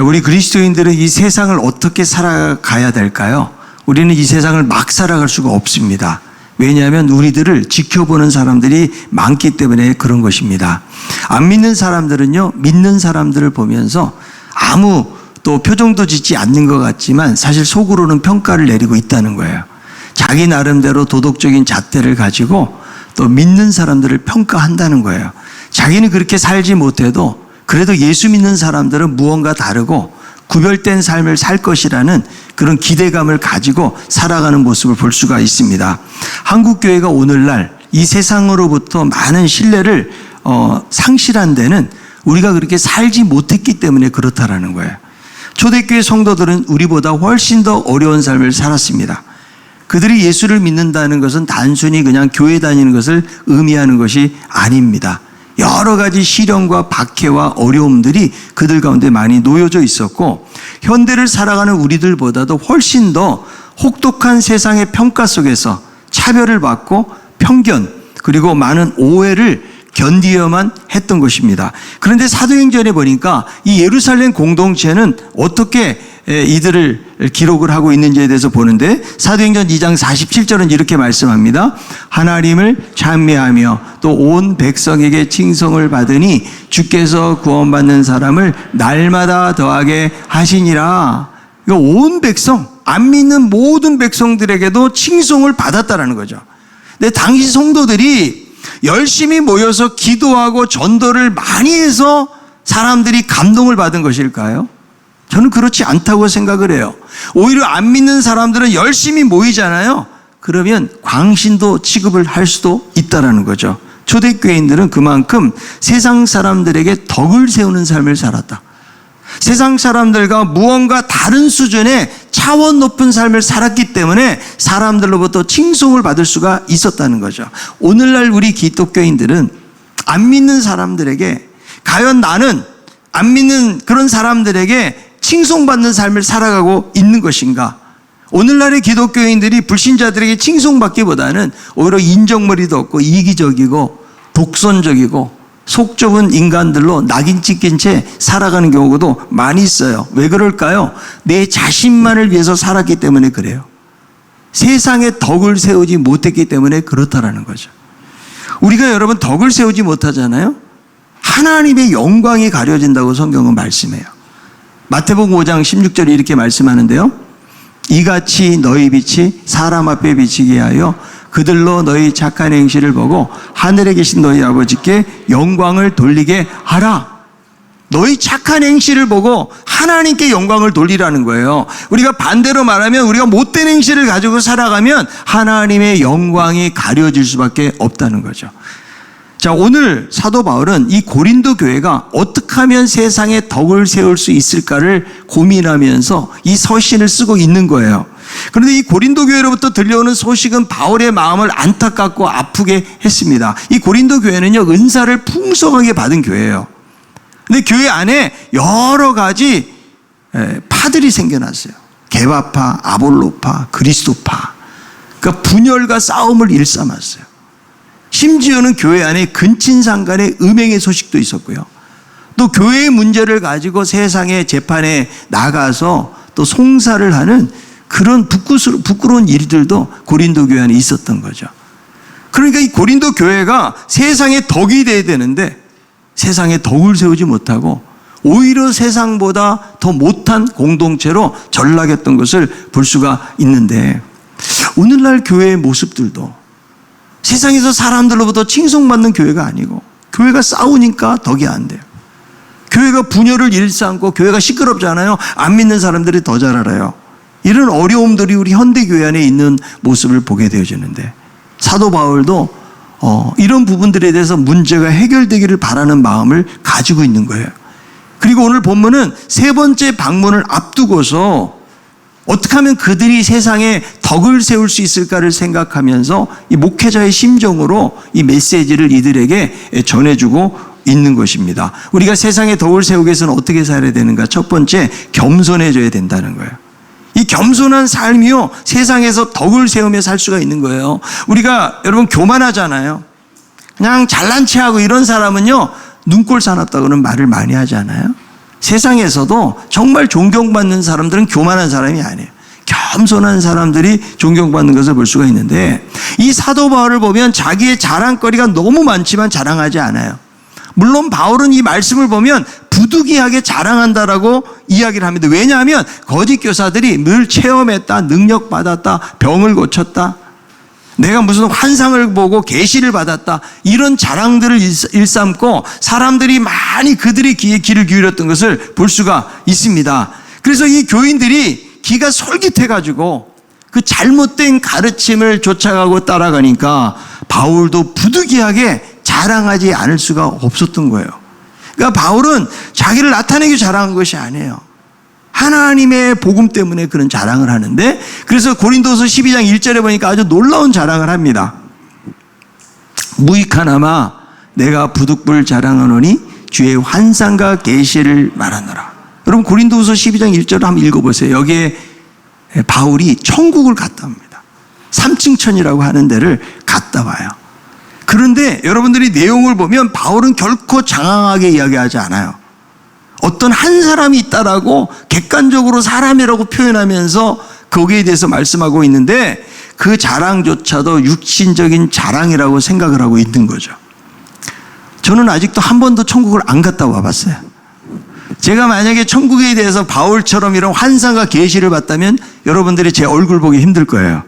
자, 우리 그리스도인들은 이 세상을 어떻게 살아가야 될까요? 우리는 이 세상을 막 살아갈 수가 없습니다. 왜냐하면 우리들을 지켜보는 사람들이 많기 때문에 그런 것입니다. 안 믿는 사람들은요, 믿는 사람들을 보면서 아무 또 표정도 짓지 않는 것 같지만 사실 속으로는 평가를 내리고 있다는 거예요. 자기 나름대로 도덕적인 잣대를 가지고 또 믿는 사람들을 평가한다는 거예요. 자기는 그렇게 살지 못해도 그래도 예수 믿는 사람들은 무언가 다르고 구별된 삶을 살 것이라는 그런 기대감을 가지고 살아가는 모습을 볼 수가 있습니다. 한국교회가 오늘날 이 세상으로부터 많은 신뢰를 상실한 데는 우리가 그렇게 살지 못했기 때문에 그렇다라는 거예요. 초대교회 성도들은 우리보다 훨씬 더 어려운 삶을 살았습니다. 그들이 예수를 믿는다는 것은 단순히 그냥 교회 다니는 것을 의미하는 것이 아닙니다. 여러 가지 시련과 박해와 어려움들이 그들 가운데 많이 놓여져 있었고, 현대를 살아가는 우리들보다도 훨씬 더 혹독한 세상의 평가 속에서 차별을 받고 편견 그리고 많은 오해를 견디어야만 했던 것입니다. 그런데 사도행전에 보니까 이 예루살렘 공동체는 어떻게 이들을 기록을 하고 있는지에 대해서 보는데, 사도행전 2장 47절은 이렇게 말씀합니다. 하나님을 찬미하며 또 온 백성에게 칭송을 받으니 주께서 구원받는 사람을 날마다 더하게 하시니라. 온 백성, 안 믿는 모든 백성들에게도 칭송을 받았다라는 거죠. 근데 당시 성도들이 열심히 모여서 기도하고 전도를 많이 해서 사람들이 감동을 받은 것일까요? 저는 그렇지 않다고 생각을 해요. 오히려 안 믿는 사람들은 열심히 모이잖아요. 그러면 광신도 취급을 할 수도 있다는 거죠. 초대교인들은 그만큼 세상 사람들에게 덕을 세우는 삶을 살았다. 세상 사람들과 무언가 다른 수준의 차원 높은 삶을 살았기 때문에 사람들로부터 칭송을 받을 수가 있었다는 거죠. 오늘날 우리 기독교인들은 안 믿는 사람들에게, 과연 나는 안 믿는 그런 사람들에게 칭송받는 삶을 살아가고 있는 것인가? 오늘날의 기독교인들이 불신자들에게 칭송받기보다는 오히려 인정머리도 없고 이기적이고 독선적이고 속 좁은 인간들로 낙인 찍힌 채 살아가는 경우도 많이 있어요. 왜 그럴까요? 내 자신만을 위해서 살았기 때문에 그래요. 세상에 덕을 세우지 못했기 때문에 그렇다라는 거죠. 우리가 여러분 덕을 세우지 못하잖아요. 하나님의 영광이 가려진다고 성경은 말씀해요. 마태복음 5장 16절에 이렇게 말씀하는데요. 이같이 너희 빛이 사람 앞에 비치게 하여 그들로 너희 착한 행실을 보고 하늘에 계신 너희 아버지께 영광을 돌리게 하라. 너희 착한 행실을 보고 하나님께 영광을 돌리라는 거예요. 우리가 반대로 말하면 우리가 못된 행실을 가지고 살아가면 하나님의 영광이 가려질 수밖에 없다는 거죠. 자, 오늘 사도 바울은 이 고린도 교회가 어떻게 하면 세상에 덕을 세울 수 있을까를 고민하면서 이 서신을 쓰고 있는 거예요. 그런데 이 고린도 교회로부터 들려오는 소식은 바울의 마음을 안타깝고 아프게 했습니다. 이 고린도 교회는요, 은사를 풍성하게 받은 교회예요. 근데 교회 안에 여러 가지 파들이 생겨났어요. 게바파, 아볼로파, 그리스도파. 그러니까 분열과 싸움을 일삼았어요. 심지어는 교회 안에 근친상간의 음행의 소식도 있었고요. 또 교회의 문제를 가지고 세상의 재판에 나가서 또 송사를 하는 그런 부끄러운 일들도 고린도 교회 안에 있었던 거죠. 그러니까 이 고린도 교회가 세상에 덕이 돼야 되는데 세상에 덕을 세우지 못하고 오히려 세상보다 더 못한 공동체로 전락했던 것을 볼 수가 있는데, 오늘날 교회의 모습들도 세상에서 사람들로부터 칭송받는 교회가 아니고, 교회가 싸우니까 덕이 안 돼요. 교회가 분열을 일삼고 교회가 시끄럽잖아요. 안 믿는 사람들이 더 잘 알아요. 이런 어려움들이 우리 현대교회 안에 있는 모습을 보게 되어지는데, 사도 바울도 이런 부분들에 대해서 문제가 해결되기를 바라는 마음을 가지고 있는 거예요. 그리고 오늘 본문은 세 번째 방문을 앞두고서 어떻게 하면 그들이 세상에 덕을 세울 수 있을까를 생각하면서 이 목회자의 심정으로 이 메시지를 이들에게 전해주고 있는 것입니다. 우리가 세상에 덕을 세우기 위해서는 어떻게 살아야 되는가? 첫 번째, 겸손해져야 된다는 거예요. 이 겸손한 삶이요, 세상에서 덕을 세우며 살 수가 있는 거예요. 우리가 여러분 교만하잖아요. 그냥 잘난 체하고 이런 사람은요, 눈꼴 사납다고는 말을 많이 하잖아요. 세상에서도 정말 존경받는 사람들은 교만한 사람이 아니에요. 겸손한 사람들이 존경받는 것을 볼 수가 있는데, 이 사도 바울을 보면 자기의 자랑거리가 너무 많지만 자랑하지 않아요. 물론 바울은 이 말씀을 보면 부득이하게 자랑한다라고 이야기를 합니다. 왜냐하면 거짓 교사들이 늘 체험했다, 능력받았다, 병을 고쳤다, 내가 무슨 환상을 보고 계시를 받았다, 이런 자랑들을 일삼고 사람들이 많이 그들의 귀에 귀를 기울였던 것을 볼 수가 있습니다. 그래서 이 교인들이 귀가 솔깃해가지고 그 잘못된 가르침을 쫓아가고 따라가니까 바울도 부득이하게 자랑하지 않을 수가 없었던 거예요. 그러니까 바울은 자기를 나타내기 자랑한 것이 아니에요. 하나님의 복음 때문에 그런 자랑을 하는데, 그래서 고린도서 12장 1절에 보니까 아주 놀라운 자랑을 합니다. 무익하나마 내가 부득불 자랑하노니 주의 환상과 계시를 말하노라. 여러분 고린도서 12장 1절을 한번 읽어보세요. 여기에 바울이 천국을 갔다 옵니다. 3층 천이라고 하는 데를 갔다 와요. 그런데 여러분들이 내용을 보면 바울은 결코 장황하게 이야기하지 않아요. 어떤 한 사람이 있다라고 객관적으로 사람이라고 표현하면서 거기에 대해서 말씀하고 있는데, 그 자랑조차도 육신적인 자랑이라고 생각을 하고 있는 거죠. 저는 아직도 한 번도 천국을 안 갔다 와봤어요. 제가 만약에 천국에 대해서 바울처럼 이런 환상과 계시를 봤다면 여러분들이 제 얼굴 보기 힘들 거예요.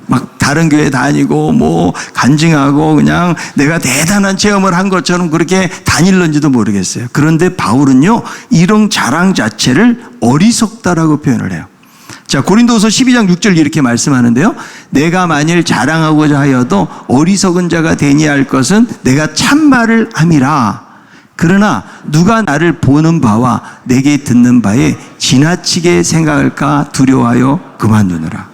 막 다른 교회 다니고 뭐 간증하고 그냥 내가 대단한 체험을 한 것처럼 그렇게 다닐는지도 모르겠어요. 그런데 바울은요, 이런 자랑 자체를 어리석다라고 표현을 해요. 자, 고린도서 12장 6절 이렇게 말씀하는데요. 내가 만일 자랑하고자 하여도 어리석은 자가 되니 할 것은 내가 참말을 함이라. 그러나 누가 나를 보는 바와 내게 듣는 바에 지나치게 생각할까 두려워하여 그만두느라.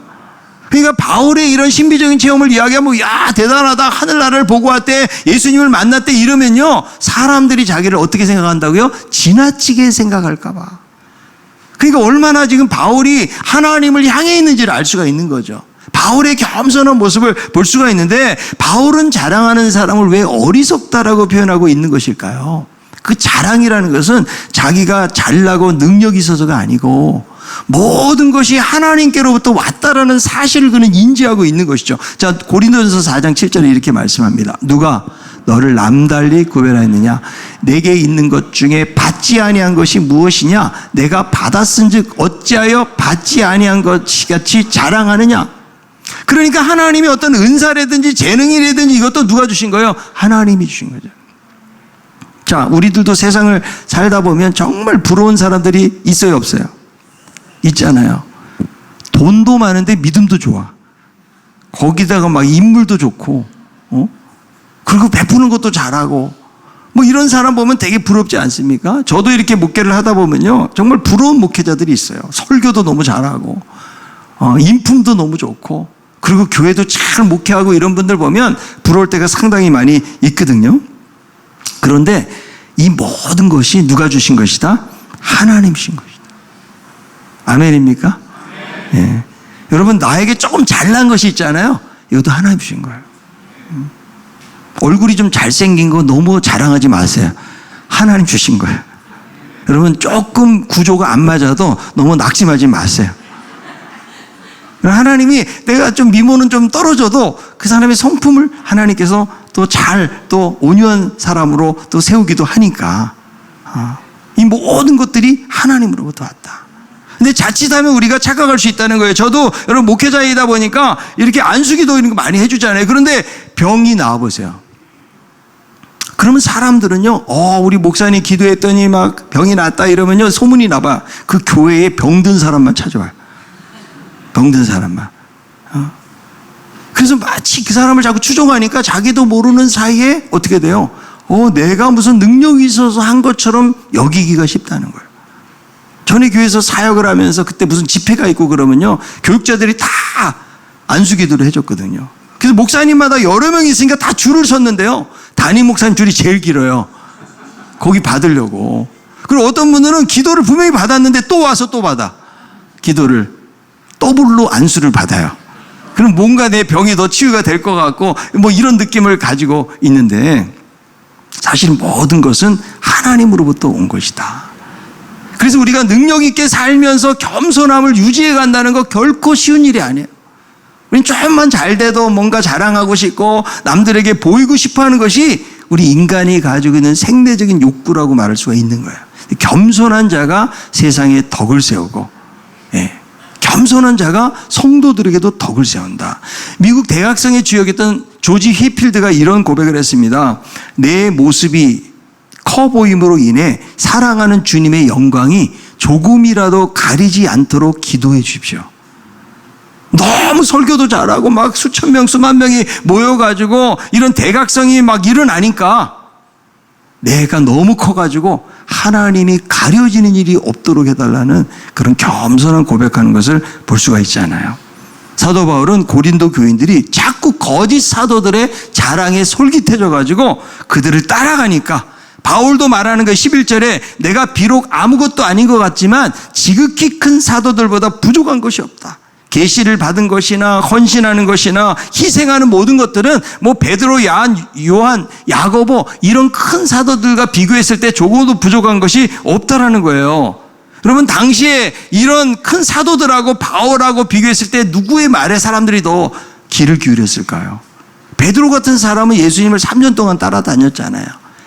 그러니까 바울의 이런 신비적인 체험을 이야기하면, 야, 대단하다, 하늘나라를 보고 왔대, 예수님을 만났대, 이러면요, 사람들이 자기를 어떻게 생각한다고요? 지나치게 생각할까 봐. 그러니까 얼마나 지금 바울이 하나님을 향해 있는지를 알 수가 있는 거죠. 바울의 겸손한 모습을 볼 수가 있는데, 바울은 자랑하는 사람을 왜 어리석다라고 표현하고 있는 것일까요? 그 자랑이라는 것은 자기가 잘나고 능력이 있어서가 아니고 모든 것이 하나님께로부터 왔다라는 사실을 그는 인지하고 있는 것이죠. 자, 고린도전서 4장 7절에 이렇게 말씀합니다. 누가 너를 남달리 구별하였느냐? 내게 있는 것 중에 받지 아니한 것이 무엇이냐? 내가 받았은즉 어찌하여 받지 아니한 것이 같이 자랑하느냐? 그러니까 하나님이 어떤 은사라든지 재능이라든지 이것도 누가 주신 거예요? 하나님이 주신 거죠. 자, 우리들도 세상을 살다 보면 정말 부러운 사람들이 있어요, 없어요? 있잖아요. 돈도 많은데 믿음도 좋아. 거기다가 막 인물도 좋고, 그리고 베푸는 것도 잘하고, 뭐 이런 사람 보면 되게 부럽지 않습니까? 저도 이렇게 목회를 하다 보면요, 정말 부러운 목회자들이 있어요. 설교도 너무 잘하고, 인품도 너무 좋고, 그리고 교회도 잘 목회하고 이런 분들 보면 부러울 때가 상당히 많이 있거든요. 그런데 이 모든 것이 누가 주신 것이다? 하나님 주신 것이다. 아멘입니까? 예. 여러분, 나에게 조금 잘난 것이 있잖아요. 이것도 하나님 주신 거예요. 얼굴이 좀 잘생긴 거 너무 자랑하지 마세요. 하나님 주신 거예요. 여러분, 조금 구조가 안 맞아도 너무 낙심하지 마세요. 하나님이 내가 좀 미모는 좀 떨어져도 그 사람의 성품을 하나님께서 또 온유한 사람으로 또 세우기도 하니까, 이 모든 것들이 하나님으로부터 왔다. 근데 자칫하면 우리가 착각할 수 있다는 거예요. 저도 여러분 목회자이다 보니까 이렇게 안수기도 이런 거 많이 해주잖아요. 그런데 병이 나와보세요. 그러면 사람들은요, 우리 목사님 기도했더니 막 병이 났다 이러면요, 소문이 나봐. 그 교회에 병든 사람만 찾아와요. 병든 사람만. 그래서 마치 그 사람을 자꾸 추종하니까 자기도 모르는 사이에 어떻게 돼요? 내가 무슨 능력이 있어서 한 것처럼 여기기가 쉽다는 거예요. 전에 교회에서 사역을 하면서 그때 무슨 집회가 있고 그러면요, 교육자들이 다 안수기도를 해줬거든요. 그래서 목사님마다 여러 명이 있으니까 다 줄을 섰는데요, 담임 목사님 줄이 제일 길어요. 거기 받으려고. 그리고 어떤 분들은 기도를 분명히 받았는데 또 와서 또 받아. 기도를 더블로 안수를 받아요. 그럼 뭔가 내 병이 더 치유가 될 것 같고 뭐 이런 느낌을 가지고 있는데, 사실 모든 것은 하나님으로부터 온 것이다. 그래서 우리가 능력 있게 살면서 겸손함을 유지해 간다는 거 결코 쉬운 일이 아니에요. 우리는 조금만 잘 돼도 뭔가 자랑하고 싶고 남들에게 보이고 싶어 하는 것이 우리 인간이 가지고 있는 생리적인 욕구라고 말할 수가 있는 거예요. 겸손한 자가 세상에 덕을 세우고, 겸손한 자가 성도들에게도 덕을 세운다. 미국 대학생의 주역이었던 조지 히필드가 이런 고백을 했습니다. 내 모습이 커 보임으로 인해 사랑하는 주님의 영광이 조금이라도 가리지 않도록 기도해 주십시오. 너무 설교도 잘하고 막 수천 명, 수만 명이 모여가지고 이런 대각성이 막 일어나니까 내가 너무 커가지고 하나님이 가려지는 일이 없도록 해달라는 그런 겸손한 고백하는 것을 볼 수가 있잖아요. 사도 바울은 고린도 교인들이 자꾸 거짓 사도들의 자랑에 솔깃해져가지고 그들을 따라가니까 바울도 말하는 거 11절에 내가 비록 아무것도 아닌 것 같지만 지극히 큰 사도들보다 부족한 것이 없다. 계시를 받은 것이나 헌신하는 것이나 희생하는 모든 것들은 뭐 베드로, 요한, 야고보 이런 큰 사도들과 비교했을 때 조금도 부족한 것이 없다라는 거예요. 여러분 당시에 이런 큰 사도들하고 바울하고 비교했을 때 누구의 말에 사람들이 더 귀를 기울였을까요? 베드로 같은 사람은 예수님을 3년 동안 따라다녔잖아요.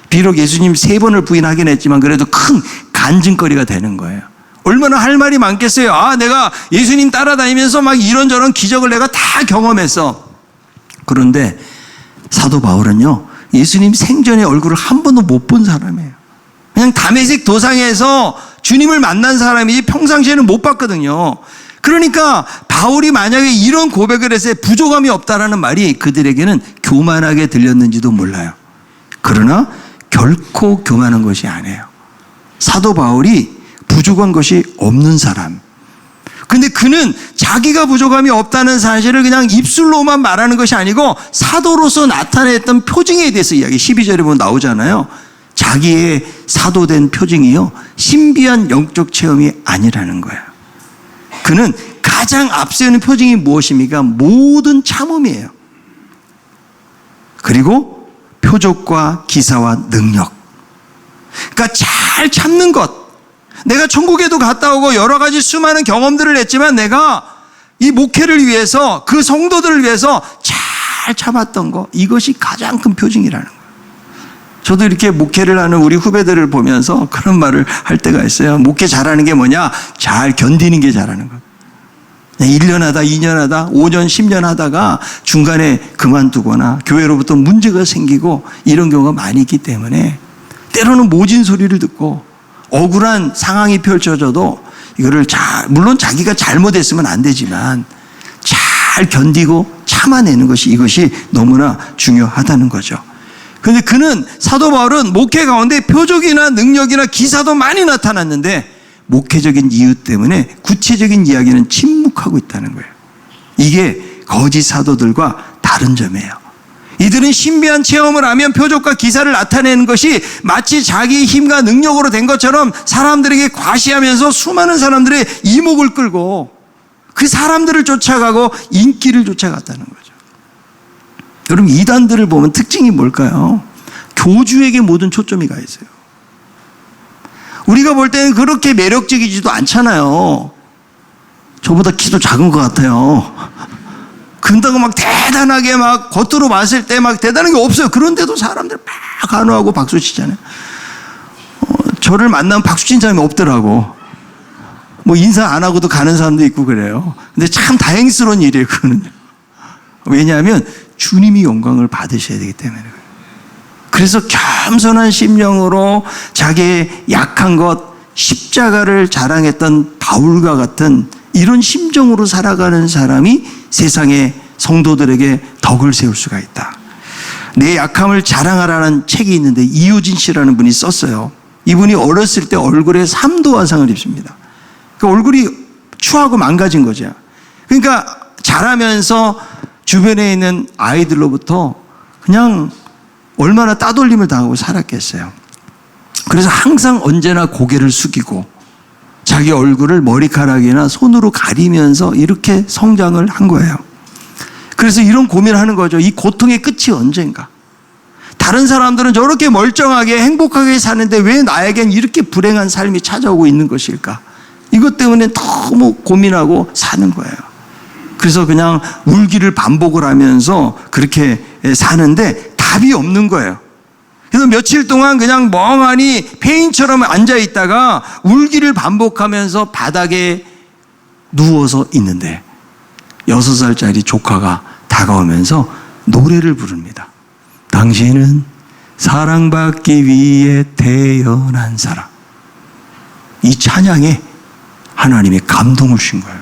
비록 예수님 3번을 부인하긴 했지만 그래도 큰 간증거리가 되는 거예요. 얼마나 할 말이 많겠어요. 아, 내가 예수님 따라다니면서 막 이런저런 기적을 내가 다 경험했어. 그런데 사도 바울은요, 예수님 생전에 얼굴을 한 번도 못 본 사람이에요. 그냥 다메섹 도상에서 주님을 만난 사람이지 평상시에는 못 봤거든요. 그러니까 바울이 만약에 이런 고백을 했을 때 부족함이 없다라는 말이 그들에게는 교만하게 들렸는지도 몰라요. 그러나 결코 교만한 것이 아니에요. 사도 바울이 부족한 것이 없는 사람. 근데 그는 자기가 부족함이 없다는 사실을 그냥 입술로만 말하는 것이 아니고 사도로서 나타냈던 표징에 대해서 이야기 12절에 보면 나오잖아요. 자기의 사도된 표징이요, 신비한 영적 체험이 아니라는 거예요. 그는 가장 앞세우는 표징이 무엇입니까? 모든 참음이에요. 그리고 표적과 기사와 능력. 그러니까 잘 참는 것. 내가 천국에도 갔다 오고 여러 가지 수많은 경험들을 했지만 내가 이 목회를 위해서 그 성도들을 위해서 잘 참았던 것, 이것이 가장 큰 표징이라는 거예요. 저도 이렇게 목회를 하는 우리 후배들을 보면서 그런 말을 할 때가 있어요. 목회 잘하는 게 뭐냐? 잘 견디는 게 잘하는 것. 1년 하다 2년 하다 5년 10년 하다가 중간에 그만두거나 교회로부터 문제가 생기고 이런 경우가 많이 있기 때문에 때로는 모진 소리를 듣고 억울한 상황이 펼쳐져도 이거를 물론 자기가 잘못했으면 안 되지만 잘 견디고 참아내는 것이 이것이 너무나 중요하다는 거죠. 그런데 그는 사도 바울은 목회 가운데 표적이나 능력이나 기사도 많이 나타났는데 목회적인 이유 때문에 구체적인 이야기는 침묵하고 있다는 거예요. 이게 거짓 사도들과 다른 점이에요. 이들은 신비한 체험을 하면 표적과 기사를 나타내는 것이 마치 자기의 힘과 능력으로 된 것처럼 사람들에게 과시하면서 수많은 사람들의 이목을 끌고 그 사람들을 쫓아가고 인기를 쫓아갔다는 거죠. 여러분 이단들을 보면 특징이 뭘까요? 교주에게 모든 초점이 가 있어요. 우리가 볼 때는 그렇게 매력적이지도 않잖아요. 저보다 키도 작은 것 같아요. 근다고 막 대단하게 막 겉으로 봤을 때 막 대단한 게 없어요. 그런데도 사람들 막 환호하고 박수 치잖아요. 저를 만나면 박수 친 사람이 없더라고. 뭐 인사 안 하고도 가는 사람도 있고 그래요. 근데 참 다행스러운 일이에요, 그거는. 왜냐하면 주님이 영광을 받으셔야 되기 때문에. 그래서 겸손한 심령으로 자기의 약한 것, 십자가를 자랑했던 바울과 같은 이런 심정으로 살아가는 사람이 세상의 성도들에게 덕을 세울 수가 있다. 내 약함을 자랑하라는 책이 있는데 이효진 씨라는 분이 썼어요. 이분이 어렸을 때 얼굴에 3도 화상을 입습니다. 그러니까 얼굴이 추하고 망가진 거죠. 그러니까 자라면서 주변에 있는 아이들로부터 그냥 얼마나 따돌림을 당하고 살았겠어요. 그래서 항상 언제나 고개를 숙이고 자기 얼굴을 머리카락이나 손으로 가리면서 이렇게 성장을 한 거예요. 그래서 이런 고민을 하는 거죠. 이 고통의 끝이 언젠가. 다른 사람들은 저렇게 멀쩡하게 행복하게 사는데 왜 나에겐 이렇게 불행한 삶이 찾아오고 있는 것일까? 이것 때문에 너무 고민하고 사는 거예요. 그래서 그냥 울기를 반복을 하면서 그렇게 사는데 답이 없는 거예요. 그래서 며칠 동안 그냥 멍하니 폐인처럼 앉아 있다가 울기를 반복하면서 바닥에 누워서 있는데 6살짜리 조카가 다가오면서 노래를 부릅니다. 당신은 사랑받기 위해 태어난 사람. 이 찬양에 하나님이 감동을 주신 거예요.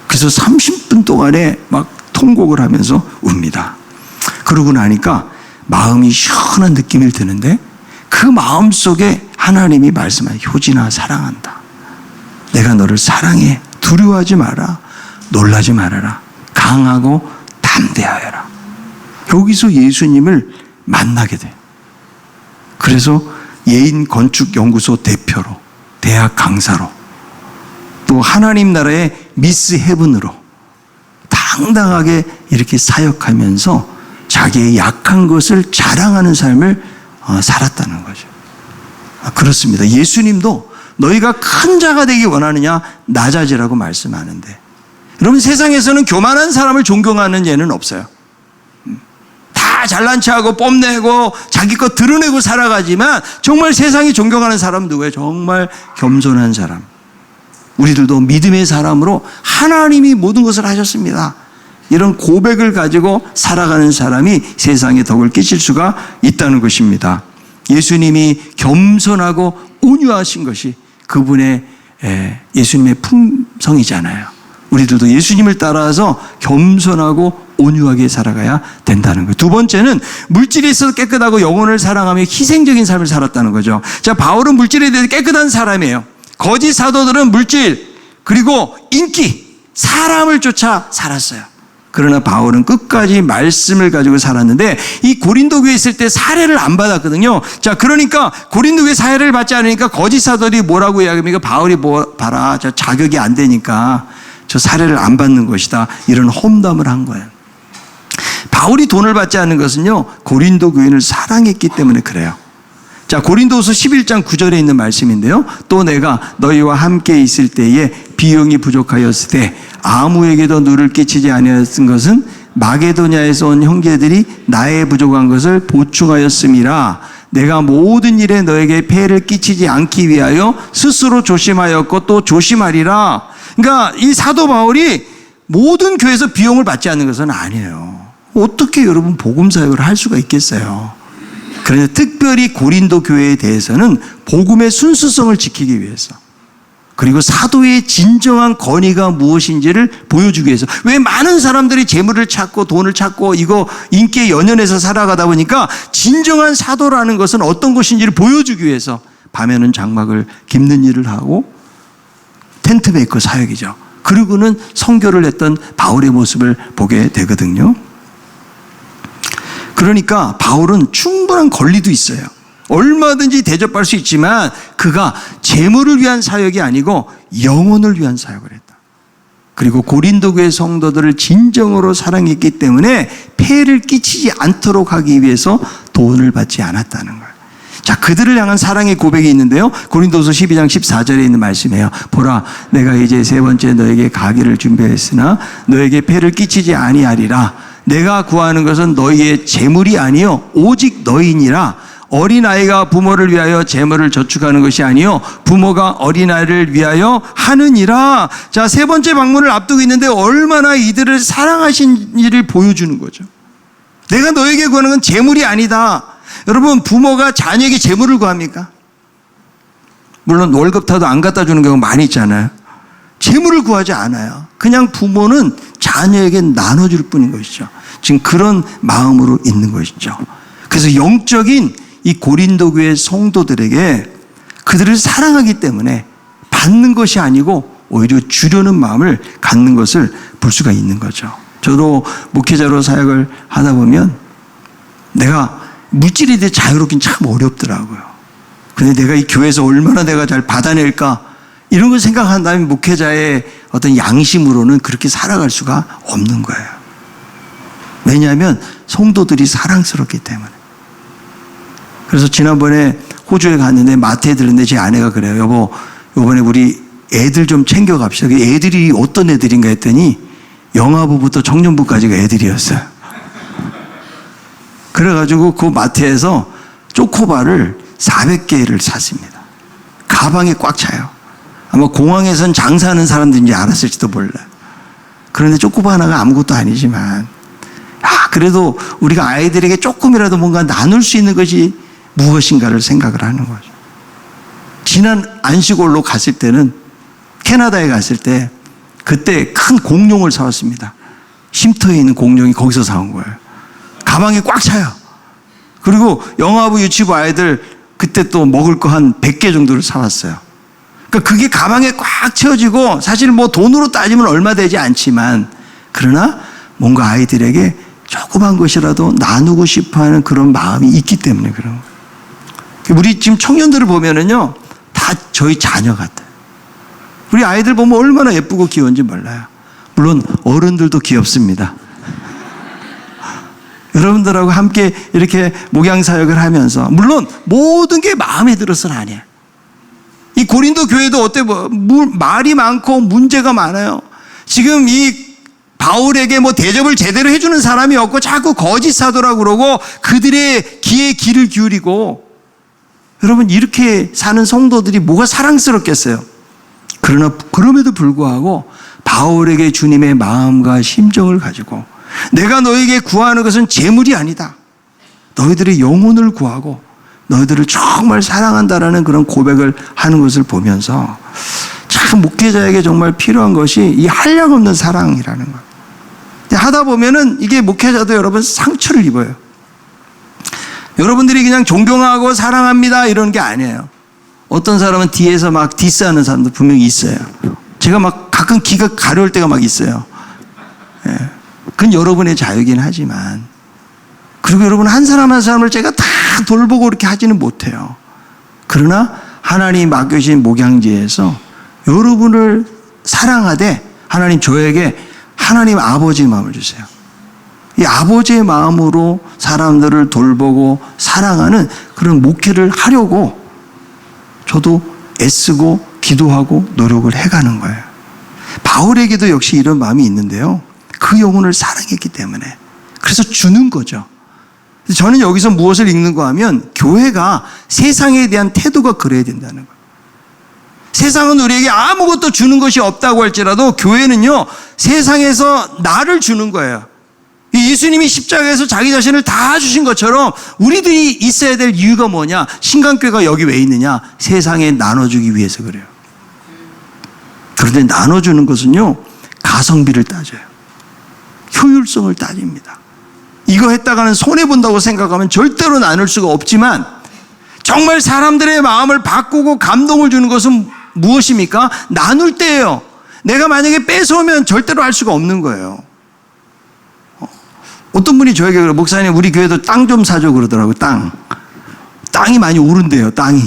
그래서 30분 동안에 막 통곡을 하면서 웁니다. 그러고 나니까 마음이 시원한 느낌이 드는데 그 마음 속에 하나님이 말씀하신 효진아 사랑한다. 내가 너를 사랑해. 두려워하지 마라. 놀라지 말아라. 강하고 담대하여라. 여기서 예수님을 만나게 돼요. 그래서 예인건축연구소 대표로, 대학 강사로, 또 하나님 나라의 미스 헤븐으로 당당하게 이렇게 사역하면서 자기의 약한 것을 자랑하는 삶을 살았다는 거죠. 그렇습니다. 예수님도 너희가 큰 자가 되기 원하느냐 낮아지라고 말씀하는데, 여러분 세상에서는 교만한 사람을 존경하는 예는 없어요. 다 잘난 체하고 뽐내고 자기 것 드러내고 살아가지만 정말 세상이 존경하는 사람은 누구예요? 정말 겸손한 사람. 우리들도 믿음의 사람으로 하나님이 모든 것을 하셨습니다. 이런 고백을 가지고 살아가는 사람이 세상에 덕을 끼칠 수가 있다는 것입니다. 예수님이 겸손하고 온유하신 것이 그분의 예수님의 품성이잖아요. 우리들도 예수님을 따라서 겸손하고 온유하게 살아가야 된다는 거예요. 두 번째는 물질에 있어서 깨끗하고 영혼을 사랑하며 희생적인 삶을 살았다는 거죠. 자, 바울은 물질에 대해서 깨끗한 사람이에요. 거짓 사도들은 물질 그리고 인기, 사람을 쫓아 살았어요. 그러나 바울은 끝까지 말씀을 가지고 살았는데 이 고린도 교회에 있을 때 사례를 안 받았거든요. 자, 그러니까 고린도 교회 사례를 받지 않으니까 거짓 사도들이 뭐라고 이야기합니까? 바울이 뭐 봐라, 저 자격이 안 되니까 저 사례를 안 받는 것이다. 이런 험담을 한 거예요. 바울이 돈을 받지 않는 것은요, 고린도 교인을 사랑했기 때문에 그래요. 자, 고린도후서 11장 9절에 있는 말씀인데요. 또 내가 너희와 함께 있을 때에 비용이 부족하였을 때 아무에게도 누를 끼치지 아니하였던 것은 마게도냐에서 온 형제들이 나의 부족한 것을 보충하였음이라. 내가 모든 일에 너에게 폐해를 끼치지 않기 위하여 스스로 조심하였고 또 조심하리라. 그러니까 이 사도 바울이 모든 교회에서 비용을 받지 않는 것은 아니에요. 어떻게 여러분 복음 사역을 할 수가 있겠어요? 그런데 특별히 고린도 교회에 대해서는 복음의 순수성을 지키기 위해서, 그리고 사도의 진정한 권위가 무엇인지를 보여주기 위해서. 왜 많은 사람들이 재물을 찾고 돈을 찾고 이거 인기에 연연해서 살아가다 보니까 진정한 사도라는 것은 어떤 것인지를 보여주기 위해서 밤에는 장막을 깁는 일을 하고 텐트 메이커 사역이죠. 그리고는 선교를 했던 바울의 모습을 보게 되거든요. 그러니까 바울은 충분한 권리도 있어요. 얼마든지 대접할 수 있지만 그가 재물을 위한 사역이 아니고 영혼을 위한 사역을 했다. 그리고 고린도 교회 성도들을 진정으로 사랑했기 때문에 폐해를 끼치지 않도록 하기 위해서 돈을 받지 않았다는 거예요. 자, 그들을 향한 사랑의 고백이 있는데요. 고린도서 12장 14절에 있는 말씀이에요. 보라, 내가 이제 세 번째 너에게 가기를 준비했으나 너에게 폐해를 끼치지 아니하리라. 내가 구하는 것은 너희의 재물이 아니요 오직 너희니라. 어린아이가 부모를 위하여 재물을 저축하는 것이 아니요 부모가 어린아이를 위하여 하느니라. 자, 세 번째 방문을 앞두고 있는데 얼마나 이들을 사랑하신 일을 보여주는 거죠. 내가 너에게 구하는 건 재물이 아니다. 여러분, 부모가 자녀에게 재물을 구합니까? 물론 월급 타도 안 갖다 주는 경우가 많이 있잖아요. 재물을 구하지 않아요. 그냥 부모는 자녀에게 나눠줄 뿐인 것이죠. 지금 그런 마음으로 있는 것이죠. 그래서 영적인 이 고린도 교회 성도들에게 그들을 사랑하기 때문에 받는 것이 아니고 오히려 주려는 마음을 갖는 것을 볼 수가 있는 거죠. 저도 목회자로 사역을 하다 보면 내가 물질에 대해 자유롭긴 참 어렵더라고요. 근데 내가 이 교회에서 얼마나 내가 잘 받아낼까 이런 걸 생각한다면 목회자의 어떤 양심으로는 그렇게 살아갈 수가 없는 거예요. 왜냐하면 성도들이 사랑스럽기 때문에. 그래서 지난번에 호주에 갔는데 마트에 들렀는데 제 아내가 그래요. 여보, 이번에 우리 애들 좀 챙겨갑시다. 애들이 어떤 애들인가 했더니 영아부부터 청년부까지가 애들이었어요. 그래가지고 그 마트에서 초코바를 400개를 샀습니다. 가방에 꽉 차요. 아마 공항에선 장사하는 사람들인지 알았을지도 몰라요. 그런데 초코바 하나가 아무것도 아니지만 그래도 우리가 아이들에게 조금이라도 뭔가 나눌 수 있는 것이 무엇인가를 생각을 하는 거죠. 지난 안시골로 갔을 때는 캐나다에 갔을 때 그때 큰 공룡을 사왔습니다. 쉼터에 있는 공룡이 거기서 사온 거예요. 가방에 꽉 차요. 그리고 영아부 유치부 아이들 그때 또 먹을 거 한 100개 정도를 사왔어요. 그러니까 그게 가방에 꽉 채워지고 사실 뭐 돈으로 따지면 얼마 되지 않지만 그러나 뭔가 아이들에게 조그만 것이라도 나누고 싶어 하는 그런 마음이 있기 때문에 그런 거예요. 우리 지금 청년들을 보면은요, 다 저희 자녀 같아요. 우리 아이들 보면 얼마나 예쁘고 귀여운지 몰라요. 물론 어른들도 귀엽습니다. 여러분들하고 함께 이렇게 목양 사역을 하면서 물론 모든 게 마음에 들어서는 아니에요. 이 고린도 교회도 어때 말이 많고 문제가 많아요. 지금 이 바울에게 뭐 대접을 제대로 해주는 사람이 없고 자꾸 거짓 사도라고 그러고 그들의 귀에 귀를 기울이고 여러분 이렇게 사는 성도들이 뭐가 사랑스럽겠어요. 그러나 그럼에도 불구하고 바울에게 주님의 마음과 심정을 가지고 내가 너에게 구하는 것은 재물이 아니다. 너희들의 영혼을 구하고 너희들을 정말 사랑한다라는 그런 고백을 하는 것을 보면서 참 목회자에게 정말 필요한 것이 이 한량없는 사랑이라는 것. 하다 보면은 이게 목회자도 여러분 상처를 입어요. 여러분들이 그냥 존경하고 사랑합니다 이런 게 아니에요. 어떤 사람은 뒤에서 막 디스하는 사람도 분명히 있어요. 제가 막 가끔 귀가 가려울 때가 막 있어요. 예. 그건 여러분의 자유긴 하지만 그리고 여러분 한 사람 한 사람을 제가 다 돌보고 그렇게 하지는 못해요. 그러나 하나님이 맡겨주신 목양지에서 여러분을 사랑하되 하나님 저에게 하나님 아버지의 마음을 주세요. 이 아버지의 마음으로 사람들을 돌보고 사랑하는 그런 목회를 하려고 저도 애쓰고 기도하고 노력을 해가는 거예요. 바울에게도 역시 이런 마음이 있는데요. 그 영혼을 사랑했기 때문에 그래서 주는 거죠. 저는 여기서 무엇을 읽는가 하면 교회가 세상에 대한 태도가 그래야 된다는 거예요. 세상은 우리에게 아무것도 주는 것이 없다고 할지라도 교회는요 세상에서 나를 주는 거예요. 예수님이 십자가에서 자기 자신을 다 주신 것처럼 우리들이 있어야 될 이유가 뭐냐? 신강교회가 여기 왜 있느냐? 세상에 나눠주기 위해서 그래요. 그런데 나눠주는 것은요 가성비를 따져요. 효율성을 따집니다. 이거 했다가는 손해본다고 생각하면 절대로 나눌 수가 없지만 정말 사람들의 마음을 바꾸고 감동을 주는 것은 무엇입니까? 나눌 때예요. 내가 만약에 뺏어오면 절대로 할 수가 없는 거예요. 어떤 분이 저에게 그래요. 목사님 우리 교회도 땅 좀 사줘 그러더라고요. 땅이 많이 오른대요. 땅이.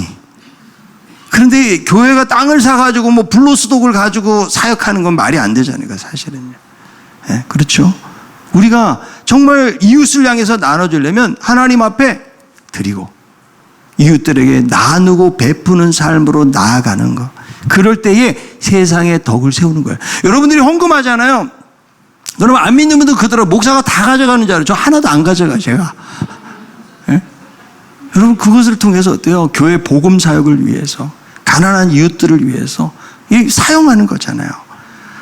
그런데 교회가 땅을 사가지고 뭐 불로소득을 가지고 사역하는 건 말이 안 되잖아요. 사실은요. 네, 그렇죠. 우리가 정말 이웃을 향해서 나눠주려면 하나님 앞에 드리고 이웃들에게 나누고 베푸는 삶으로 나아가는 것. 그럴 때에 세상에 덕을 세우는 거예요. 여러분들이 헌금하잖아요. 여러분 안 믿는 분들 그대로 목사가 다 가져가는 줄 알아요. 저 하나도 안 가져가 제가. 네? 여러분 그것을 통해서 어때요? 교회 복음 사역을 위해서 가난한 이웃들을 위해서 사용하는 거잖아요.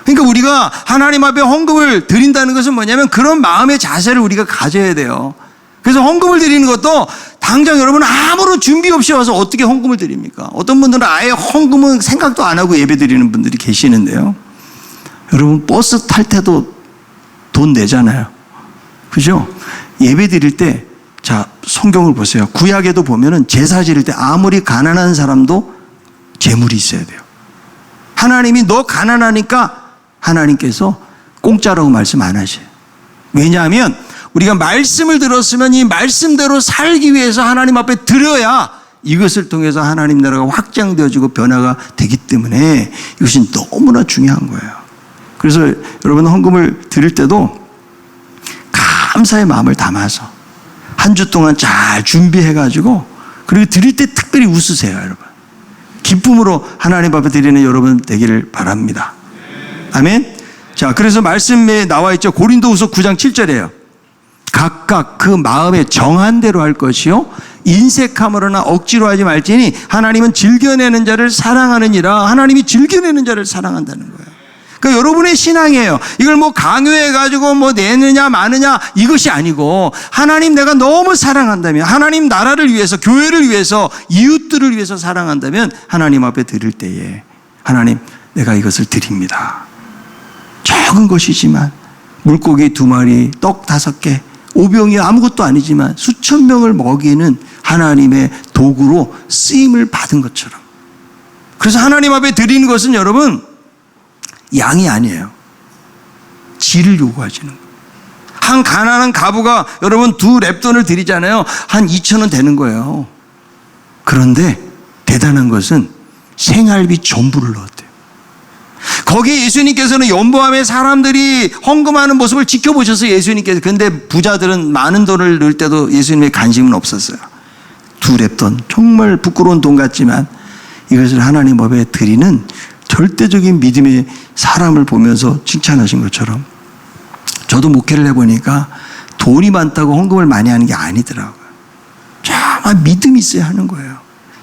그러니까 우리가 하나님 앞에 헌금을 드린다는 것은 뭐냐면 그런 마음의 자세를 우리가 가져야 돼요. 그래서 헌금을 드리는 것도 당장 여러분 아무런 준비 없이 와서 어떻게 헌금을 드립니까? 어떤 분들은 아예 헌금은 생각도 안 하고 예배 드리는 분들이 계시는데요. 여러분 버스 탈 때도 돈 내잖아요. 그죠? 예배 드릴 때 자 성경을 보세요. 구약에도 보면은 제사 지를 때 아무리 가난한 사람도 재물이 있어야 돼요. 하나님이 너 가난하니까 하나님께서 공짜라고 말씀 안 하셔요. 왜냐하면 우리가 말씀을 들었으면 이 말씀대로 살기 위해서 하나님 앞에 드려야 이것을 통해서 하나님 나라가 확장되어지고 변화가 되기 때문에 이것이 너무나 중요한 거예요. 그래서 여러분 헌금을 드릴 때도 감사의 마음을 담아서 한 주 동안 잘 준비해가지고 그리고 드릴 때 특별히 웃으세요, 여러분. 기쁨으로 하나님 앞에 드리는 여러분 되기를 바랍니다. 아멘. 자, 그래서 말씀에 나와 있죠. 고린도후서 9장 7절이에요. 각각 그 마음에 정한 대로 할 것이요 인색함으로나 억지로 하지 말지니 하나님은 즐겨내는 자를 사랑하느니라. 하나님이 즐겨내는 자를 사랑한다는 거예요. 그러니까 여러분의 신앙이에요. 이걸 뭐 강요해가지고 뭐 내느냐 마느냐 이것이 아니고, 하나님 내가 너무 사랑한다면, 하나님 나라를 위해서, 교회를 위해서, 이웃들을 위해서 사랑한다면 하나님 앞에 드릴 때에 하나님 내가 이것을 드립니다. 적은 것이지만 물고기 2마리, 떡 5개, 오병이 아무것도 아니지만 수천 명을 먹이는 하나님의 도구로 쓰임을 받은 것처럼. 그래서 하나님 앞에 드리는 것은 여러분 양이 아니에요. 질을 요구하시는 거예요. 한 가난한 가부가 여러분 2렙돈을 드리잖아요. 한 2,000원 되는 거예요. 그런데 대단한 것은 생활비 전부를 넣었대요. 거기에 예수님께서는 연보암에 사람들이 헌금하는 모습을 지켜보셨어요, 예수님께서. 그런데 부자들은 많은 돈을 넣을 때도 예수님의 관심은 없었어요. 2렙돈, 정말 부끄러운 돈 같지만 이것을 하나님 앞에 드리는 절대적인 믿음의 사람을 보면서 칭찬하신 것처럼, 저도 목회를 해보니까 돈이 많다고 헌금을 많이 하는 게 아니더라고요. 정말 믿음이 있어야 하는 거예요.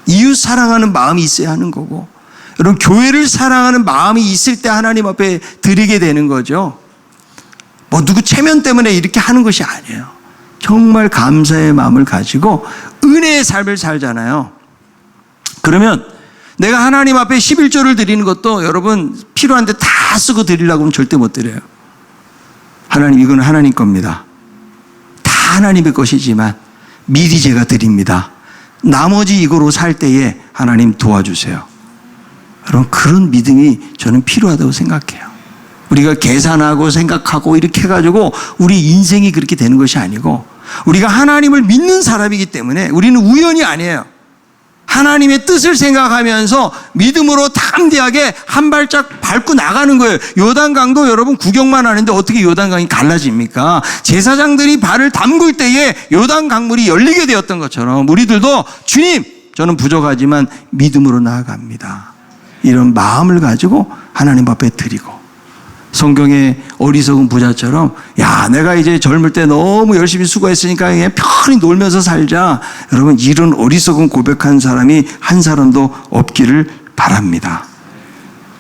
이웃 사랑하는 마음이 있어야 하는 거고, 여러분 교회를 사랑하는 마음이 있을 때 하나님 앞에 드리게 되는 거죠. 뭐 누구 체면 때문에 이렇게 하는 것이 아니에요. 정말 감사의 마음을 가지고 은혜의 삶을 살잖아요. 그러면 내가 하나님 앞에 11조를 드리는 것도 여러분 필요한데 다 쓰고 드리려고 하면 절대 못 드려요. 하나님, 이건 하나님 겁니다. 다 하나님의 것이지만 미리 제가 드립니다. 나머지 이거로 살 때에 하나님 도와주세요. 여러분 그런 믿음이 저는 필요하다고 생각해요. 우리가 계산하고 생각하고 이렇게 해가지고 우리 인생이 그렇게 되는 것이 아니고, 우리가 하나님을 믿는 사람이기 때문에 우리는 우연이 아니에요. 하나님의 뜻을 생각하면서 믿음으로 담대하게 한 발짝 밟고 나가는 거예요. 요단강도 여러분 구경만 하는데 어떻게 요단강이 갈라집니까? 제사장들이 발을 담글 때에 요단강물이 열리게 되었던 것처럼 우리들도 주님, 저는 부족하지만 믿음으로 나아갑니다, 이런 마음을 가지고 하나님 앞에 드리고, 성경의 어리석은 부자처럼 야, 내가 이제 젊을 때 너무 열심히 수고했으니까 그냥 편히 놀면서 살자, 여러분 이런 어리석은 고백한 사람이 한 사람도 없기를 바랍니다.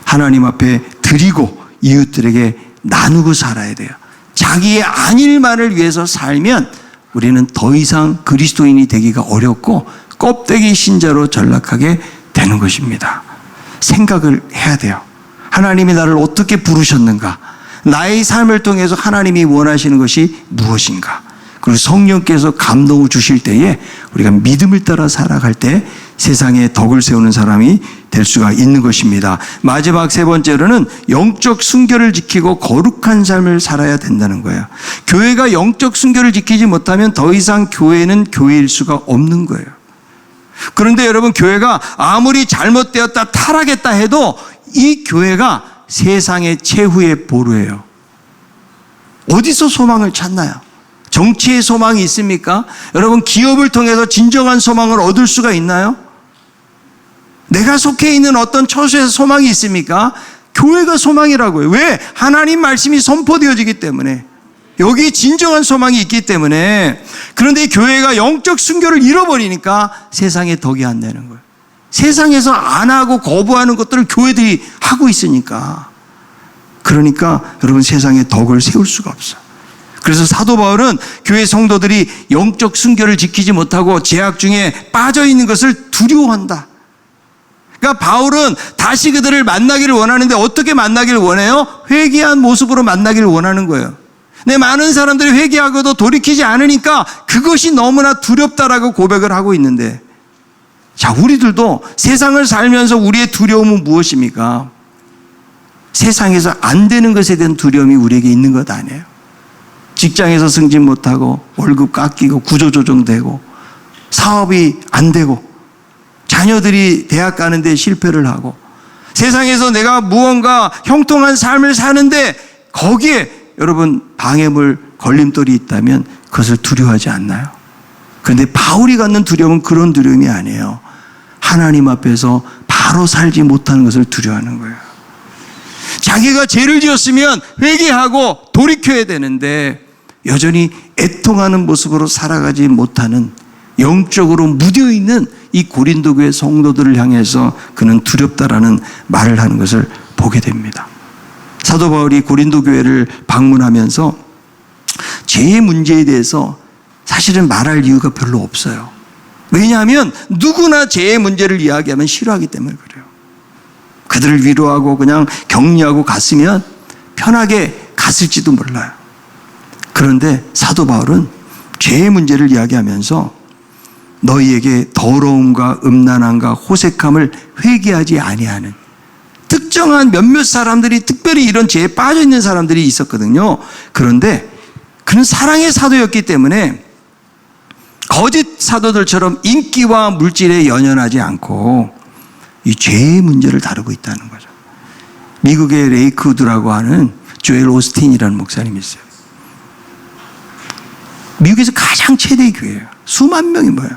하나님 앞에 드리고 이웃들에게 나누고 살아야 돼요. 자기의 안일만을 위해서 살면 우리는 더 이상 그리스도인이 되기가 어렵고 껍데기 신자로 전락하게 되는 것입니다. 생각을 해야 돼요. 하나님이 나를 어떻게 부르셨는가? 나의 삶을 통해서 하나님이 원하시는 것이 무엇인가? 그리고 성령께서 감동을 주실 때에 우리가 믿음을 따라 살아갈 때 세상에 덕을 세우는 사람이 될 수가 있는 것입니다. 마지막 3번째로는 영적 순결을 지키고 거룩한 삶을 살아야 된다는 거예요. 교회가 영적 순결을 지키지 못하면 더 이상 교회는 교회일 수가 없는 거예요. 그런데 여러분, 교회가 아무리 잘못되었다 타락했다 해도 이 교회가 세상의 최후의 보루예요. 어디서 소망을 찾나요? 정치의 소망이 있습니까? 여러분, 기업을 통해서 진정한 소망을 얻을 수가 있나요? 내가 속해 있는 어떤 처소에서 소망이 있습니까? 교회가 소망이라고요. 왜? 하나님 말씀이 선포되어지기 때문에, 여기 진정한 소망이 있기 때문에. 그런데 이 교회가 영적 순결을 잃어버리니까 세상에 덕이 안 되는 거예요. 세상에서 안 하고 거부하는 것들을 교회들이 하고 있으니까. 그러니까 여러분, 세상에 덕을 세울 수가 없어요. 그래서 사도 바울은 교회 성도들이 영적 순결을 지키지 못하고 죄악 중에 빠져 있는 것을 두려워한다. 그러니까 바울은 다시 그들을 만나기를 원하는데 어떻게 만나기를 원해요? 회개한 모습으로 만나기를 원하는 거예요. 근데 많은 사람들이 회개하고도 돌이키지 않으니까 그것이 너무나 두렵다라고 고백을 하고 있는데, 자, 우리들도 세상을 살면서 우리의 두려움은 무엇입니까? 세상에서 안 되는 것에 대한 두려움이 우리에게 있는 것 아니에요. 직장에서 승진 못하고 월급 깎이고 구조조정되고 사업이 안 되고 자녀들이 대학 가는데 실패를 하고, 세상에서 내가 무언가 형통한 삶을 사는데 거기에 여러분 방해물, 걸림돌이 있다면 그것을 두려워하지 않나요? 그런데 바울이 갖는 두려움은 그런 두려움이 아니에요. 하나님 앞에서 바로 살지 못하는 것을 두려워하는 거예요. 자기가 죄를 지었으면 회개하고 돌이켜야 되는데 여전히 애통하는 모습으로 살아가지 못하는, 영적으로 무뎌있는 이 고린도 교회 성도들을 향해서 그는 두렵다라는 말을 하는 것을 보게 됩니다. 사도 바울이 고린도 교회를 방문하면서 죄의 문제에 대해서 사실은 말할 이유가 별로 없어요. 왜냐하면 누구나 죄의 문제를 이야기하면 싫어하기 때문에 그래요. 그들을 위로하고 그냥 격려하고 갔으면 편하게 갔을지도 몰라요. 그런데 사도 바울은 죄의 문제를 이야기하면서 너희에게 더러움과 음란함과 호색함을 회개하지 아니하는, 특정한 몇몇 사람들이, 특별히 이런 죄에 빠져 있는 사람들이 있었거든요. 그런데 그는 사랑의 사도였기 때문에 거짓 사도들처럼 인기와 물질에 연연하지 않고 이 죄의 문제를 다루고 있다는 거죠. 미국의 레이크 우드라고 하는 조엘 오스틴이라는 목사님이 있어요. 미국에서 가장 최대의 교회예요. 수만 명이 모여요.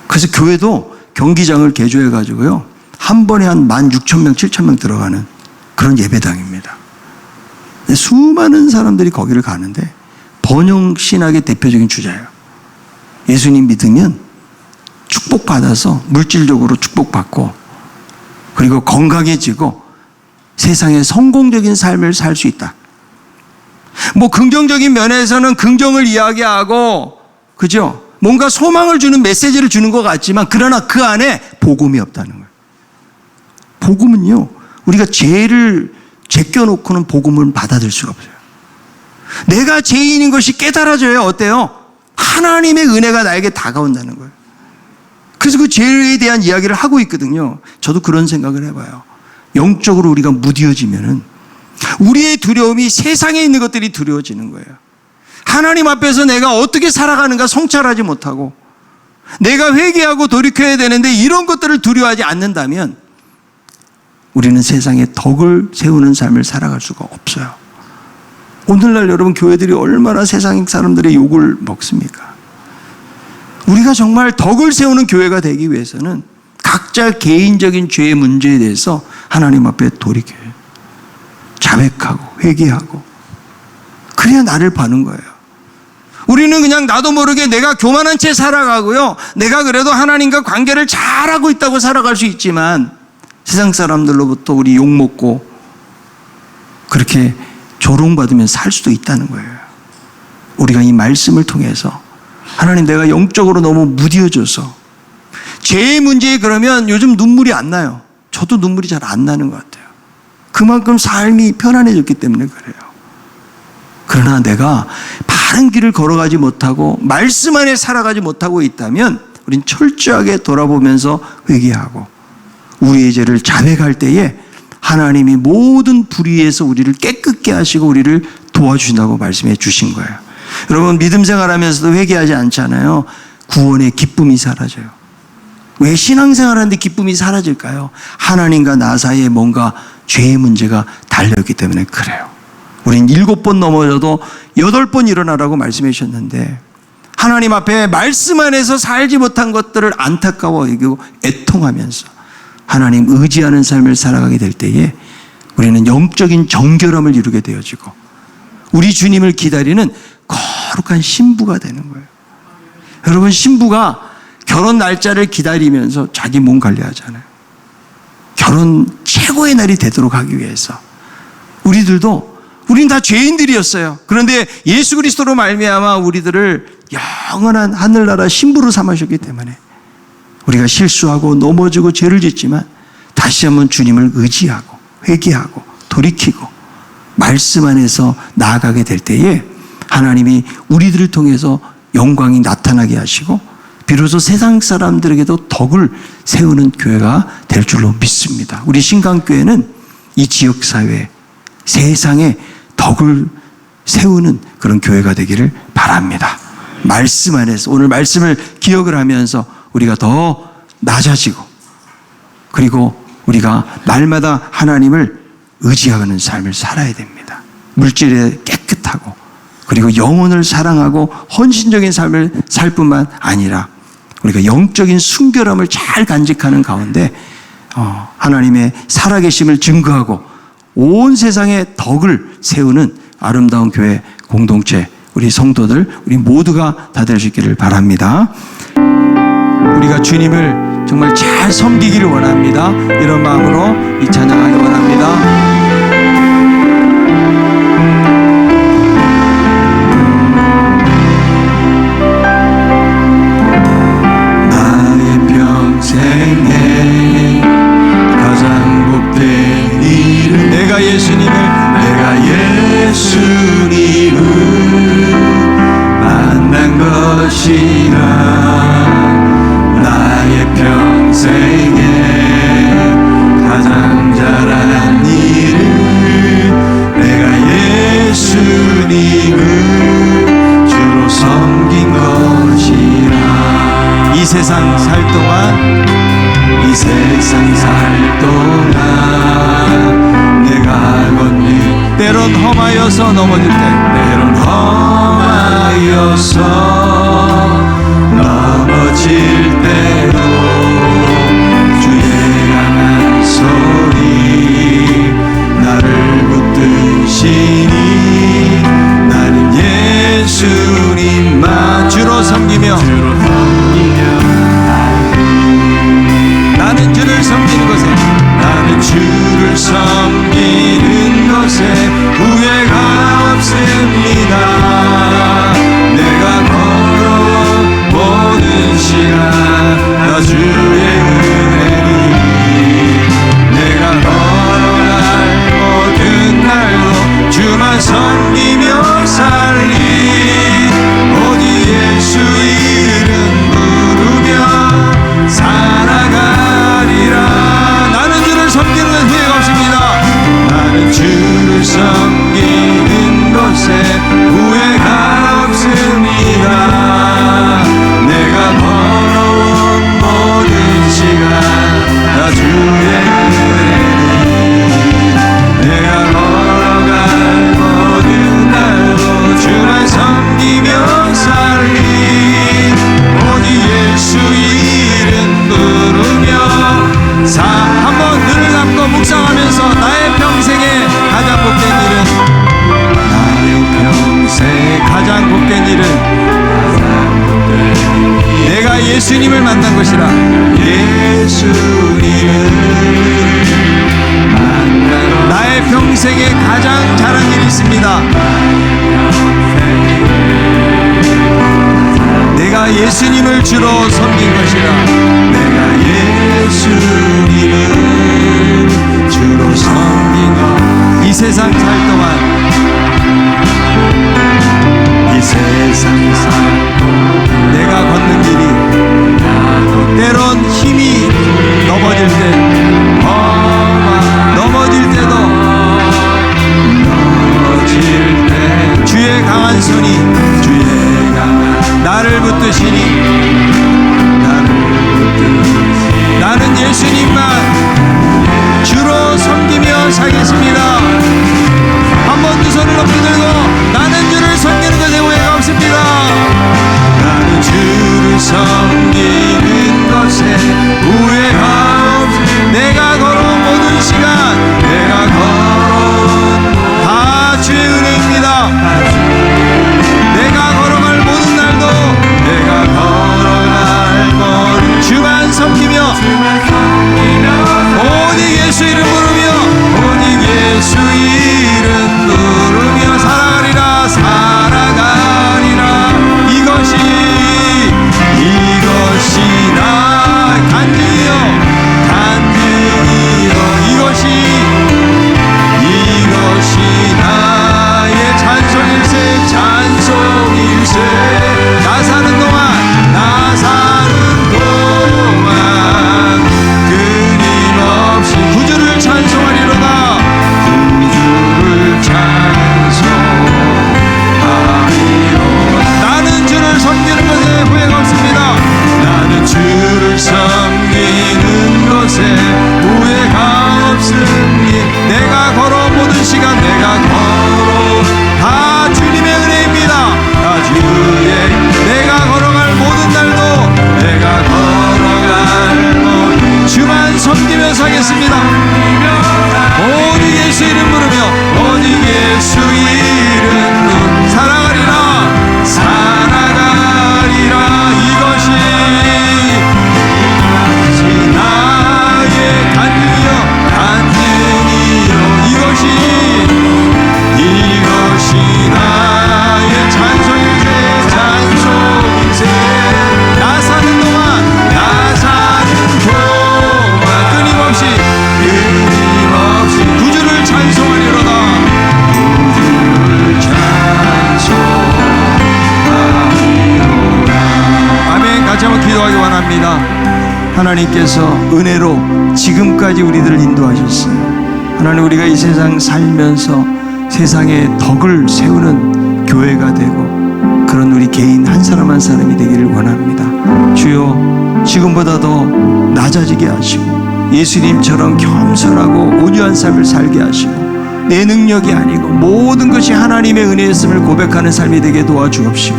그래서 교회도 경기장을 개조해가지고요, 한 번에 한 16,000명, 7,000명 들어가는 그런 예배당입니다. 수많은 사람들이 거기를 가는데 번영 신학의 대표적인 주자예요. 예수님 믿으면 축복받아서 물질적으로 축복받고 그리고 건강해지고 세상에 성공적인 삶을 살 수 있다. 뭐 긍정적인 면에서는 긍정을 이야기하고, 그죠? 뭔가 소망을 주는 메시지를 주는 것 같지만 그러나 그 안에 복음이 없다는 거예요. 복음은요, 우리가 죄를 제껴놓고는 복음을 받아들일 수가 없어요. 내가 죄인인 것이 깨달아져야 어때요? 하나님의 은혜가 나에게 다가온다는 거예요. 그래서 그 죄에 대한 이야기를 하고 있거든요. 저도 그런 생각을 해봐요. 영적으로 우리가 무뎌지면은 우리의 두려움이 세상에 있는 것들이 두려워지는 거예요. 하나님 앞에서 내가 어떻게 살아가는가 성찰하지 못하고 내가 회개하고 돌이켜야 되는데 이런 것들을 두려워하지 않는다면 우리는 세상에 덕을 세우는 삶을 살아갈 수가 없어요. 오늘날 여러분 교회들이 얼마나 세상 사람들의 욕을 먹습니까? 우리가 정말 덕을 세우는 교회가 되기 위해서는 각자 개인적인 죄의 문제에 대해서 하나님 앞에 돌이켜요. 자백하고 회개하고 그래야 나를 봐는 거예요. 우리는 그냥 나도 모르게 내가 교만한 채 살아가고요, 내가 그래도 하나님과 관계를 잘하고 있다고 살아갈 수 있지만 세상 사람들로부터 우리 욕먹고 그렇게 조롱받으면 살 수도 있다는 거예요. 우리가 이 말씀을 통해서 하나님, 내가 영적으로 너무 무뎌져서 죄의 문제에 그러면 요즘 눈물이 안 나요. 저도 눈물이 잘 안 나는 것 같아요. 그만큼 삶이 편안해졌기 때문에 그래요. 그러나 내가 바른 길을 걸어가지 못하고 말씀 안에 살아가지 못하고 있다면 우린 철저하게 돌아보면서 회개하고 우리의 죄를 자백할 때에 하나님이 모든 불의에서 우리를 깨끗게 하시고 우리를 도와주신다고 말씀해 주신 거예요. 여러분, 믿음 생활하면서도 회개하지 않잖아요. 구원의 기쁨이 사라져요. 왜 신앙생활하는데 기쁨이 사라질까요? 하나님과 나 사이에 뭔가 죄의 문제가 달려있기 때문에 그래요. 우린 7번 넘어져도 8번 일어나라고 말씀해 주셨는데 하나님 앞에 말씀 안에서 살지 못한 것들을 안타까워 여기고 애통하면서 하나님 의지하는 삶을 살아가게 될 때에 우리는 영적인 정결함을 이루게 되어지고 우리 주님을 기다리는 거룩한 신부가 되는 거예요. 여러분, 신부가 결혼 날짜를 기다리면서 자기 몸 관리하잖아요. 결혼 최고의 날이 되도록 하기 위해서. 우린 다 죄인들이었어요. 그런데 예수 그리스도로 말미암아 우리들을 영원한 하늘나라 신부로 삼으셨기 때문에 우리가 실수하고 넘어지고 죄를 짓지만 다시 한번 주님을 의지하고 회개하고 돌이키고 말씀 안에서 나아가게 될 때에 하나님이 우리들을 통해서 영광이 나타나게 하시고 비로소 세상 사람들에게도 덕을 세우는 교회가 될 줄로 믿습니다. 우리 신강교회는 이 지역사회, 세상에 덕을 세우는 그런 교회가 되기를 바랍니다. 말씀 안에서 오늘 말씀을 기억을 하면서 우리가 더 낮아지고 그리고 우리가 날마다 하나님을 의지하는 삶을 살아야 됩니다. 물질에 깨끗하고 그리고 영혼을 사랑하고 헌신적인 삶을 살 뿐만 아니라 우리가 영적인 순결함을 잘 간직하는 가운데 하나님의 살아계심을 증거하고 온 세상에 덕을 세우는 아름다운 교회 공동체, 우리 성도들, 우리 모두가 다 될 수 있기를 바랍니다. 우리가 주님을 정말 잘 섬기기를 원합니다. 이런 마음으로 이 찬양하기 원합니다. 이 세상 살 동안 내가 걷는 때론 험하여서 넘어질 때 때론 험하여서 넘어질 때도 주의 강한 소리 나를 붙드시니 나는 예수님만 주로 섬기며 나는 주를 섬기는 것에 후회가 없습니다. 내가 걸어온 모든 시간 다 주의 은혜니 내가 걸어갈 모든 날도 주만 섬기며 살리 오직 예수 이름 부르며 살아가리라. 나는 주를 섬기는 것에 후회가 없습니다. 나는 주를 섬기는 것에 후회가 없습니다. 내가 걸어온 모든 시간 다 주의 은혜니 내가 걸어갈 모든 날도 주만 섬기며 살리 오직 예수 이름 부르며 한번 눈을 감고 묵상하면서 나의 평생에 가장 복된 일은 나의 평생에 가장 복된 일은 내가 예수님을 만난 것이라. 예수님을 만난 나의 평생에 가장 잘한 일이 있습니다. 내가 예수님을 주로 섬긴 것이라. 내가 예수님을 주로 섬긴 것. 이 세상 살 동안 내가 걷는 길이 때론 힘이 넘어질 때 주의 강한 손이 나를 붙드시니 나는 예수님만 주로 섬기며 살겠습니다. 하나님께서 은혜로 지금까지 우리들을 인도하셨어요. 하나님, 우리가 이 세상 살면서 세상에 덕을 세우는 교회가 되고 그런 우리 개인 한 사람 한 사람이 되기를 원합니다. 주여, 지금보다 더 낮아지게 하시고 예수님처럼 겸손하고 온유한 삶을 살게 하시고 내 능력이 아니고 모든 것이 하나님의 은혜였음을 고백하는 삶이 되게 도와주옵시고,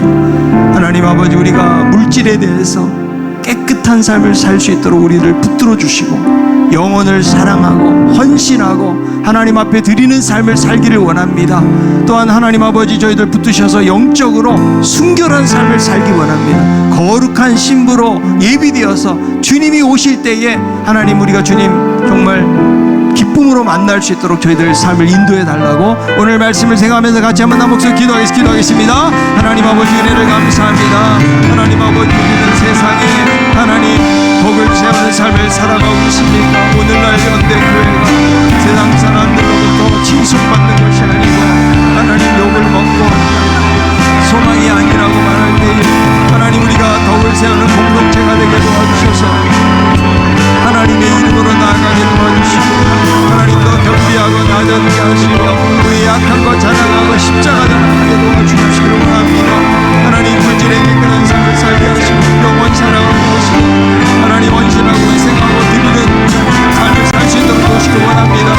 하나님 아버지, 우리가 물질에 대해서 깨끗한 삶을 살 수 있도록 우리를 붙들어 주시고 영혼을 사랑하고 헌신하고 하나님 앞에 드리는 삶을 살기를 원합니다. 또한 하나님 아버지, 저희들 붙드셔서 영적으로 순결한 삶을 살기 원합니다. 거룩한 신부로 예비되어서 주님이 오실 때에 하나님, 우리가 주님 정말 기쁨으로 만날 수 있도록 저희들 삶을 인도해 달라고 오늘 말씀을 생각하면서 같이 한번 한 목소리 기도하겠습니다. 하나님 아버지, 은혜를 감사합니다. 하나님 아버지, 우리는 세상에 하나님 복을 세우는 삶을 살아가고 있습니까? 오늘날 연대교회가 세상 사람들로부터 칭송받는 것이 아니고 하나님 욕을 먹고 소망이 아니라고 말할 때에 하나님, 우리가 덕을 세우는 공동체가 되게 도와주셔서 하나님의 이름으로 나아가게 도와주시고 하나님, 더 겸비하고 낮아지게 하시고 우리 약한 것 자랑하고 십자가 자랑하게 도와주시기를 원합니다. 하나님, 물질에 깨끗한 삶을 살게 하시고 영원 사랑하고 하시고 하나님, 헌신하고 희생하고 드리는 삶을 살 수 있도록 도시기 원합니다.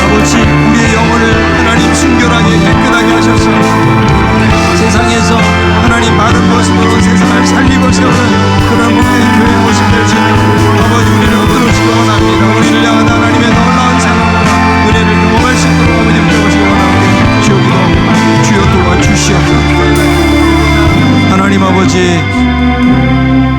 아버지, 우리의 영혼을 하나님 순결하게 깨끗하게 하셔서 세상에서 하나님 바른 모습으로 세상을 살리고 세우는 그런 복된 교회 모습 될 수 있도록 아버지, 우리를 흔들어주시기 원합니다. 우리를 향한 하나님의 놀라운 사랑과 은혜를 경험할 수 있도록 아버지 붙여주시기 원합니다. 주여 도와주시옵소서. 하나님 아버지,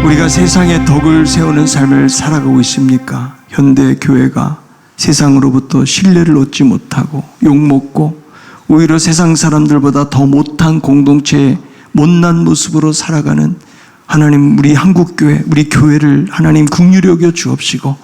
우리가 세상에 덕을 세우는 삶을 살아가고 있습니까? 현대 교회가 세상으로부터 신뢰를 얻지 못하고 욕먹고 오히려 세상 사람들보다 더 못한 공동체의 못난 모습으로 살아가는 하나님, 우리 한국교회, 우리 교회를 하나님 긍휼히 여겨 주옵시고,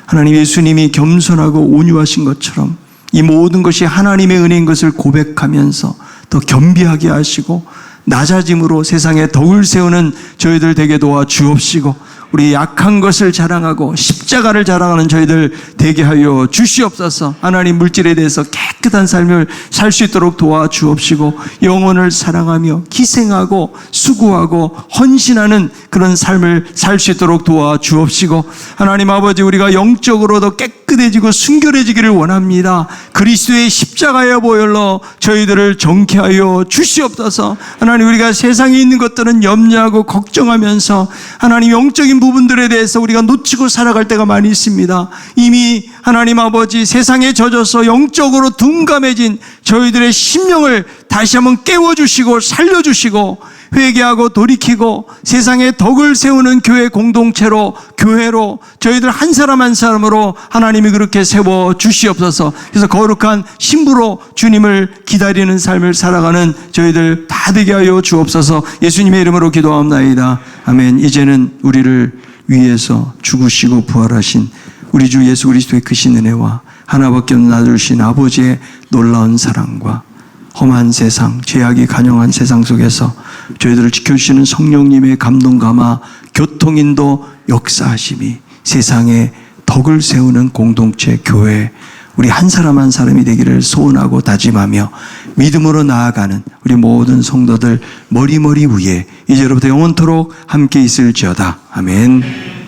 하나님, 예수님이 겸손하고 온유하신 것처럼 이 모든 것이 하나님의 은혜인 것을 고백하면서 더 겸비하게 하시고 낮아짐으로 세상에 덕을 세우는 저희들 되게 도와 주옵시고, 우리 약한 것을 자랑하고 십자가를 자랑하는 저희들 되게 하여 주시옵소서. 하나님, 물질에 대해서 깨끗한 삶을 살 수 있도록 도와 주옵시고 영혼을 사랑하며 희생하고 수고하고 헌신하는 그런 삶을 살 수 있도록 도와 주옵시고, 하나님 아버지, 우리가 영적으로 더 깨끗해지고 순결해지기를 원합니다. 그리스도의 십자가의 보혈로 저희들을 정케하여 주시옵소서. 하나님, 우리가 세상에 있는 것들은 염려하고 걱정하면서 하나님 영적인 부분들에 대해서 우리가 놓치고 살아갈 때가 많이 있습니다. 이미 하나님 아버지, 세상에 젖어서 영적으로 둔감해진 저희들의 심령을 다시 한번 깨워주시고 살려주시고 회개하고 돌이키고 세상에 덕을 세우는 교회 공동체로, 교회로 저희들 한 사람 한 사람으로 하나님이 그렇게 세워 주시옵소서. 그래서 거룩한 신부로 주님을 기다리는 삶을 살아가는 저희들 다 되게 하여 주옵소서. 예수님의 이름으로 기도합나이다. 아멘. 이제는 우리를 위해서 죽으시고 부활하신 우리 주 예수 그리스도의 크신 은혜와 하나밖에 없는 아들 주신 아버지의 놀라운 사랑과 험한 세상, 죄악이 간영한 세상 속에서 저희들을 지켜주시는 성령님의 감동 감화, 교통인도, 역사하심이 세상에 덕을 세우는 공동체, 교회, 우리 한 사람 한 사람이 되기를 소원하고 다짐하며 믿음으로 나아가는 우리 모든 성도들 머리머리 위에 이제로부터 영원토록 함께 있을지어다. 아멘.